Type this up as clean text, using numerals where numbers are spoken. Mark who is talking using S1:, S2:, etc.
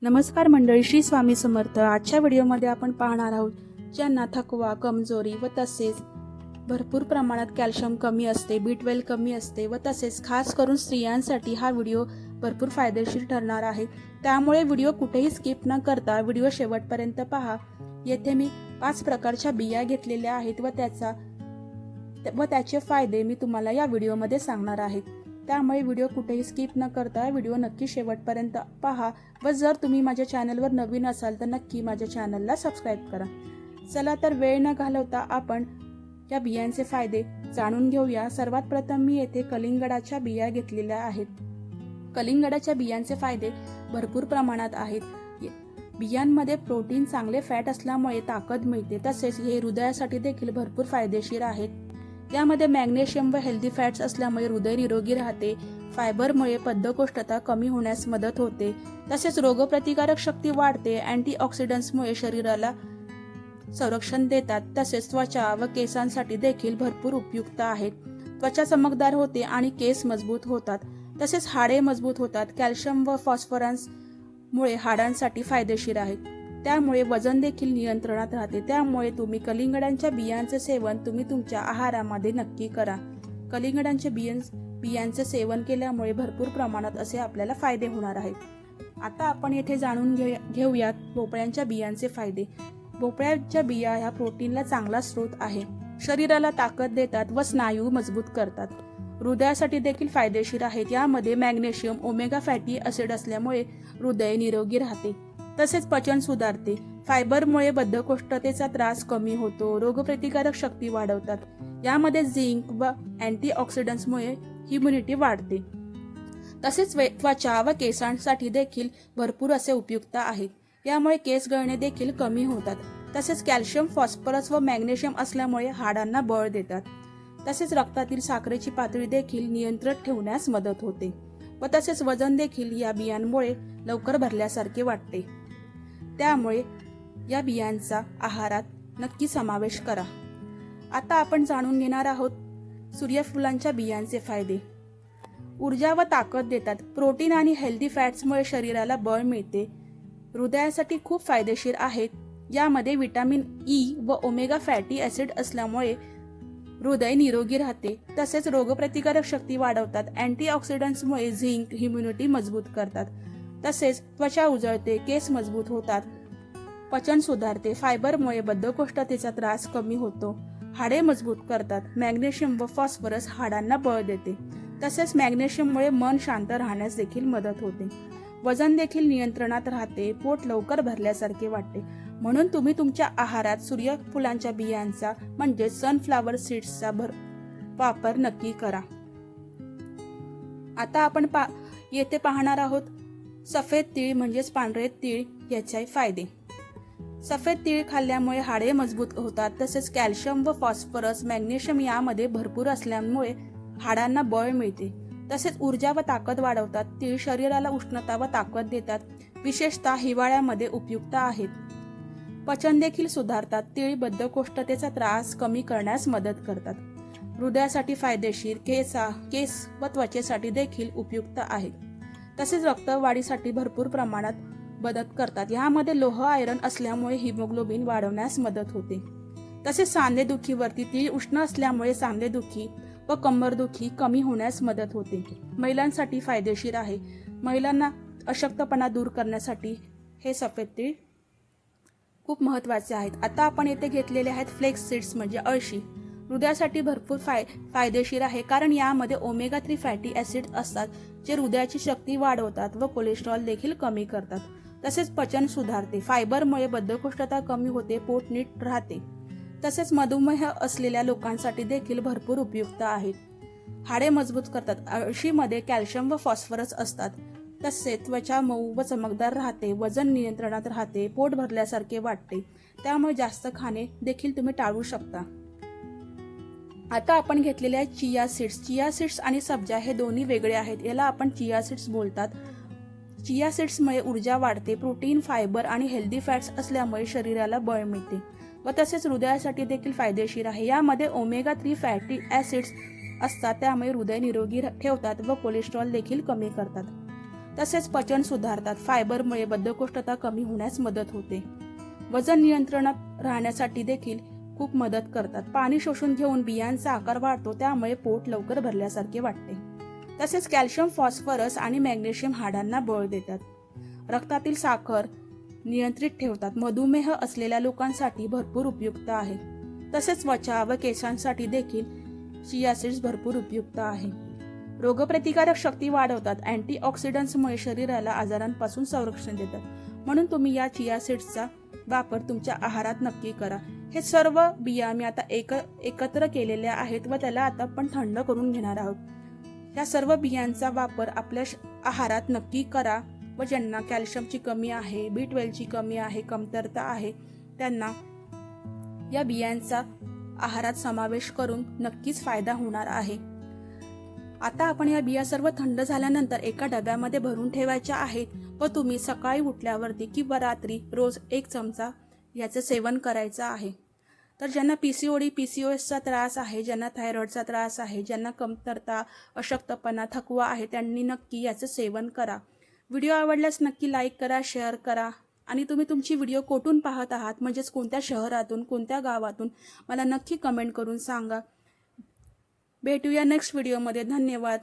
S1: नमस्कार मंडळी, श्री स्वामी समर्थ। आजच्या व्हिडिओमध्ये आपण पाहणार आहोत ज्यांना थकवा, कमजोरी व तसेच भरपूर प्रमाणात कॅल्शियम कमी असते, B12 कमी असते व तसेच खास करून स्त्रियांसाठी हा व्हिडिओ भरपूर फायदेशीर ठरणार आहे। त्यामुळे व्हिडिओ कुठेही स्किप न करता व्हिडिओ शेवटपर्यंत पहा। येथे मी 5 प्रकारच्या बिया घेतलेल्या आहेत व त्याचे फायदे मी तुम्हाला या व्हिडिओमध्ये सांगणार आहे। त्यामुळे व्हिडिओ कुठेही स्किप न करता व्हिडिओ नक्की शेवटपर्यंत पहा व जर तुम्ही माझ्या चॅनलवर नवीन असाल तर नक्की माझ्या चॅनलला सबस्क्राईब करा। चला तर वेळ न घालवता आपण या बियांचे फायदे जाणून घेऊया। सर्वात प्रथम मी येथे कलिंगडाच्या बिया घेतलेल्या आहेत। कलिंगडाच्या बियांचे फायदे भरपूर प्रमाणात आहेत। बियांमध्ये प्रोटीन, चांगले फॅट असल्यामुळे ताकद मिळते, तसेच हे हृदयासाठी देखील भरपूर फायदेशीर आहेत। यामध्ये मॅग्नेशियम व हेल्दी फॅट्स असल्यामुळे हृदय निरोगी राहते। फायबरमुळे बद्धकोष्ठता कमी होण्यास मदत होते, तसेच रोगप्रतिकारक शक्ती वाढते। अँटीऑक्सिडंट्समुळे शरीराला संरक्षण देतात, तसेच त्वचा व केसांसाठी देखील भरपूर उपयुक्त आहेत। त्वचा चमकदार होते आणि केस मजबूत होतात, तसेच हाडे मजबूत होतात। कॅल्शियम व फॉस्फरस मुळे हाडांसाठी फायदेशीर आहेत, त्यामुळे वजन देखील नियंत्रणात राहते। त्यामुळे तुम्ही कलिंगडांच्या बियांचे सेवन तुम्ही तुमच्या आहारामध्ये नक्की करा। कलिंगडांच्या बियांचे सेवन केल्यामुळे भरपूर प्रमाणात असे आपल्याला फायदे होणार आहेत। आता आपण येथे जाणून घेऊयात भोपळ्यांच्या बियांचे फायदे। भोपळ्याच्या बिया ह्या प्रोटीनला चांगला स्रोत आहे, शरीराला ताकद देतात व स्नायू मजबूत करतात। हृदयासाठी देखील फायदेशीर आहेत। यामध्ये मॅग्नेशियम, ओमेगा फॅटी ऍसिड असल्यामुळे हृदय निरोगी राहते, तसेच पचन सुधारते। फायबरमुळे बद्धकोष्ठतेचा त्रास कमी होतो, रोगप्रतिकारक शक्ती वाढवतात। यामध्ये झिंक व अँटीऑक्सिडंट्समुळे इम्युनिटी वाढते, तसेच त्वचा व केसांसाठी देखील भरपूर असे उपयुक्त आहेत। यामुळे केस गळणे देखील कमी होतात, तसेच कॅल्शियम, फॉस्फरस व मॅग्नेशियम असल्यामुळे हाडांना बळ देतात, तसेच रक्तातील साखरेची पातळी देखील नियंत्रित ठेवण्यास मदत होते व तसेच वजन देखील या बियांमुळे लवकर भरल्यासारखे वाटते। त्यामुळे या बियांचा आहारात नक्की समावेश करा। आता आपण जाणून घेणार आहोत सूर्यफुलांच्या बियांचे फायदे। ऊर्जा व ताकद देतात। प्रोटीन आणि हेल्दी फॅट्समुळे शरीराला बळ मिळते, हृदयासाठी खूप फायदेशीर आहेत। यामध्ये विटामिन ई व ओमेगा फॅटी ऍसिड असल्यामुळे हृदय निरोगी राहते, तसेच रोगप्रतिकारक शक्ती वाढवतात। अँटीऑक्सिडंट्समुळे झिंक इम्युनिटी मजबूत करतात, तसेच त्वचा उजळते, केस मजबूत होतात, पचन सुधारते। फायबरमुळे बद्धकोष्ठतेचा त्रास कमी होतो, हाडे मजबूत करतात। मॅग्नेशियम व फॉस्फरस हाडांना बळ देते, तसेच मॅग्नेशियममुळे मन शांत राहण्यास देखील मदत होते। वजन देखील नियंत्रणात राहते, पोट लवकर भरल्यासारखे वाटते। म्हणून तुम्ही तुमच्या आहारात सूर्यफुलांच्या बियांचा म्हणजे सनफ्लावर सीड्सचा वापर नक्की करा। आता आपण येथे पाहणार आहोत सफेद तीळ म्हणजेच पांढरे तीळ याचे फायदे। सफेद तीळ खाल्ल्यामुळे हाडे मजबूत होतात, तसेच कॅल्शियम व फॉस्फरस, मॅग्नेशियम यामध्ये भरपूर असल्यामुळे हाडांना बळ मिळते, तसेच ऊर्जा व ताकद वाढवतात। तीळ शरीराला उष्णता व ताकद देतात, विशेषतः हिवाळ्यामध्ये उपयुक्त आहेत। पचन देखील सुधारतात। तीळ बद्धकोष्ठतेचा त्रास कमी करण्यास मदत करतात, हृदयासाठी फायदेशीर, केस व त्वचेसाठी देखील उपयुक्त आहेत, तसेच रक्तवाढीसाठी भरपूर प्रमाणात मदत करतात। यामध्ये लोह, आयरन असल्यामुळे हिमोग्लोबिन वाढवण्यास मदत होते, तसेच सांधेदुखीवरती तीळ उष्ण असल्यामुळे सांधेदुखी व कंबरदुखी कमी होण्यास मदत होते। महिलांसाठी फायदेशीर आहे, महिलांना अशक्तपणा दूर करण्यासाठी हे सफेद तीळ खूप महत्त्वाचे आहेत। आता आपण येथे घेतलेले आहेत फ्लेक्स सीड्स म्हणजे अळशी। हृदयासाठी भरपूर फायदेशीर आहे, कारण यामध्ये ओमेगा 3 फॅटी ऍसिड असतात, जे हृदयाची शक्ती वाढवतात व कोलेस्ट्रॉल देखील कमी करतात, तसेच पचन सुधारते। फायबरमुळे बद्धकोष्ठता कमी होते, पोट नीट राहते, तसेच मधुमेह असलेल्या लोकांसाठी देखील भरपूर उपयुक्त आहेत। हाडे मजबूत करतात। अळशीमध्ये कॅल्शियम व फॉस्फरस असतात, तसेच त्वचा मऊ व चमकदार राहते, वजन नियंत्रणात राहते, पोट भरल्यासारखे वाटते। त्यामुळे जास्त खाणे देखील तुम्ही टाळू शकता। आता आपण घेतलेले आहे चिया सीड्स। चिया सीड्स आणि सब्जा हे दोन्ही वेगळे आहेत, याला आपण चिया सीड्स बोलतात। चिया सीड्समुळे ऊर्जा वाढते, प्रोटीन, फायबर आणि हेल्दी फॅट्स असल्यामुळे शरीराला बळ मिळते व तसेच हृदयासाठी देखील फायदेशीर आहे। यामध्ये ओमेगा 3 फॅटी ऍसिड्स असतात, त्यामुळे हृदय निरोगी ठेवतात व कोलेस्ट्रॉल देखील कमी करतात, तसेच पचन सुधारतात. फायबरमुळे बद्धकोष्ठता कमी होण्यास मदत होते. वजन नियंत्रणात राहण्यासाठी देखील खूप मदत करतात. पाणी शोषून घेऊन बियांचा आकार वाढतो, त्यामुळे पोट लवकर भरल्यासारखे वाटते. तसेच कॅल्शियम, फॉस्फरस आणि मॅग्नेशियम हाडांना बळ देतात. रक्तातील साखर नियंत्रित ठेवतात. मधुमेह असलेल्या लोकांसाठी भरपूर उपयुक्त आहे. तसेच त्वचा व केसांसाठी देखील चिया सीड्स भरपूर उपयुक्त आहे. रोगप्रतिकारक शक्ती वाढवतात. अँटीऑक्सिडंट्समुळे शरीराला आजारांपासून संरक्षण देतात. म्हणून तुम्ही या चिया सीड्सचा वापर तुमच्या आहारात नक्की करा. हे सर्व बिया मी आता एकत्र केलेल्या आहेत व त्याला आता आपण थंड करून घेणार आहोत. या सर्व बियांचा वापर आपल्या आहारात नक्की करा व ज्यांना कॅल्शियमची कमी आहे, B12ची कमी आहे, कमतरता आहे, त्यांना या बियांचा आहारात समावेश करून नक्कीच फायदा होणार आहे. आता आपण या बिया सर्व थंड झाल्यानंतर एका डब्यामध्ये भरून ठेवायच्या आहेत व तुम्ही सकाळी उठल्यावरती किंवा रात्री रोज 1 चमचा याचं सेवन करायचं आहे. तर ज्यांना PCOSचा त्रास आहे, ज्यांना थायरॉइडचा त्रास आहे, ज्यांना कमतरता, अशक्तपणा, थकवा आहे, त्यांनी नक्की याचं सेवन करा. व्हिडिओ आवडल्यास नक्की लाईक करा, शेअर करा आणि तुम्ही तुमची व्हिडिओ कुठून पाहत आहात, म्हणजेच कोणत्या शहरातून, कोणत्या गावातून, मला नक्की कमेंट करून सांगा. भेटूया नेक्स्ट व्हिडिओमध्ये. धन्यवाद.